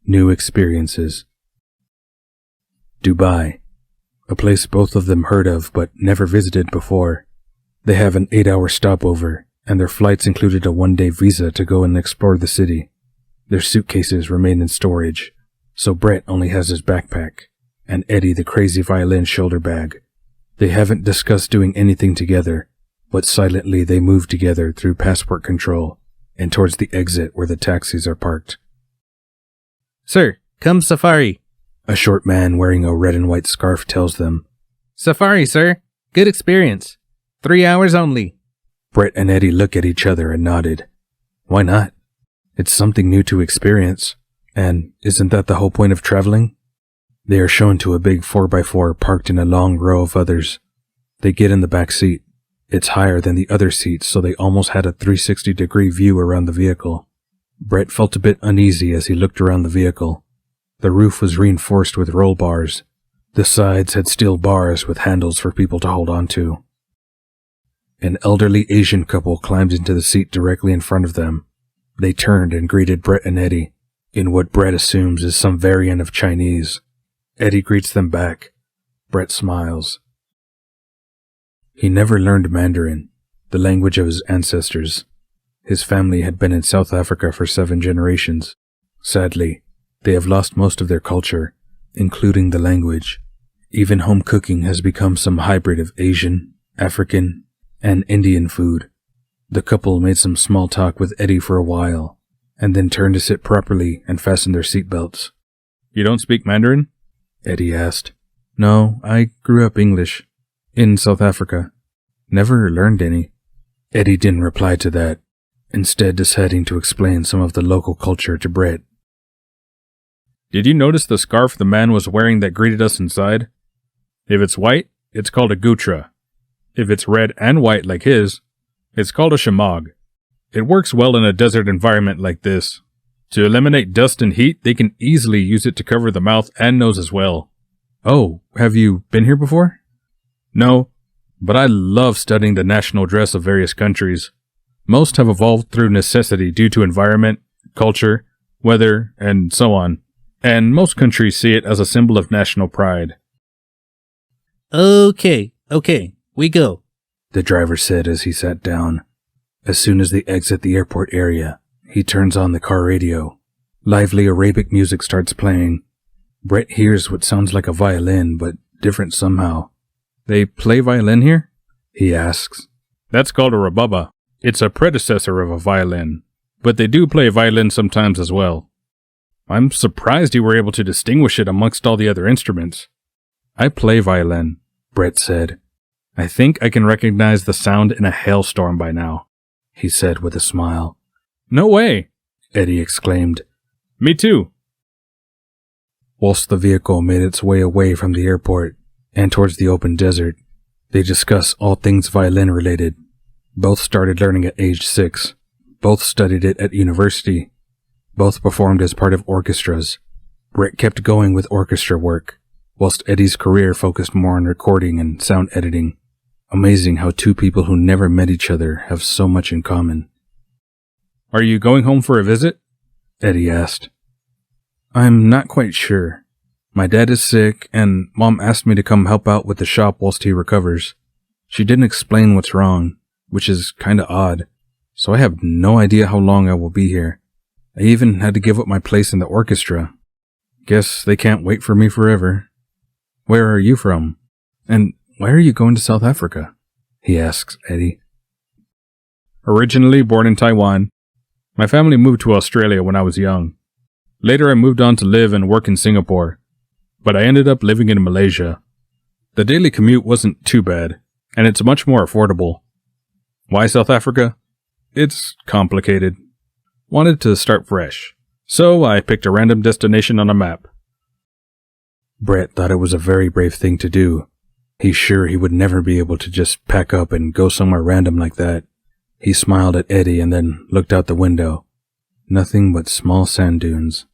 New experiences. Dubai, a place both of them heard of but never visited before. They have an 8-hour stopover, and their flights included a 1-day visa to go and explore the city. Their suitcases remain in storage, so Brett only has his backpack, and Eddie the crazy violin shoulder bag. They haven't discussed doing anything together, but silently they move together through passport control and towards the exit where the taxis are parked. "Sir, come safari," a short man wearing a red and white scarf tells them. "Safari, sir. Good experience. 3 hours only." Brett and Eddie look at each other and nodded. Why not? It's something new to experience, and isn't that the whole point of traveling? They are shown to a big 4x4 parked in a long row of others. They get in the back seat. It's higher than the other seats, so they almost had a 360-degree view around the vehicle. Brett felt a bit uneasy as he looked around the vehicle. The roof was reinforced with roll bars. The sides had steel bars with handles for people to hold on to. An elderly Asian couple climbed into the seat directly in front of them. They turned and greeted Brett and Eddie, in what Brett assumes is some variant of Chinese. Eddie greets them back. Brett smiles. He never learned Mandarin, the language of his ancestors. His family had been in South Africa for 7 generations. Sadly, they have lost most of their culture, including the language. Even home cooking has become some hybrid of Asian, African, and Indian food. The couple made some small talk with Eddie for a while, and then turned to sit properly and fasten their seatbelts. "You don't speak Mandarin?" Eddie asked. "No, I grew up English. In South Africa. Never learned any." Eddie didn't reply to that, instead deciding to explain some of the local culture to Brett. "Did you notice the scarf the man was wearing that greeted us inside? If it's white, it's called a gutra. If it's red and white like his, it's called a shamag. It works well in a desert environment like this. To eliminate dust and heat, they can easily use it to cover the mouth and nose as well." "Oh, have you been here before?" "No, but I love studying the national dress of various countries. Most have evolved through necessity due to environment, culture, weather, and so on. And most countries see it as a symbol of national pride." Okay, we go," the driver said as he sat down. As soon as they exit the airport area, he turns on the car radio. Lively Arabic music starts playing. Brett hears what sounds like a violin, but different somehow. "They play violin here?" he asks. "That's called a rababa. It's a predecessor of a violin, but they do play violin sometimes as well. I'm surprised you were able to distinguish it amongst all the other instruments." "I play violin," Brett said. "I think I can recognize the sound in a hailstorm by now," he said with a smile. "No way!" Eddie exclaimed. "Me too." Whilst the vehicle made its way away from the airport and towards the open desert, they discuss all things violin related. Both started learning at age 6. Both studied it at university. Both performed as part of orchestras. Brett kept going with orchestra work, whilst Eddie's career focused more on recording and sound editing. Amazing how two people who never met each other have so much in common. "Are you going home for a visit?" Eddie asked. "I'm not quite sure. My dad is sick, and Mom asked me to come help out with the shop whilst he recovers. She didn't explain what's wrong, which is kinda odd, so I have no idea how long I will be here. I even had to give up my place in the orchestra. Guess they can't wait for me forever." "Where are you from? And why are you going to South Africa?" he asks Eddie. "Originally born in Taiwan. My family moved to Australia when I was young. Later I moved on to live and work in Singapore, but I ended up living in Malaysia. The daily commute wasn't too bad, and it's much more affordable. Why South Africa? It's complicated. Wanted to start fresh, so I picked a random destination on a map." Brett thought it was a very brave thing to do. He's sure he would never be able to just pack up and go somewhere random like that. He smiled at Eddie and then looked out the window. Nothing but small sand dunes.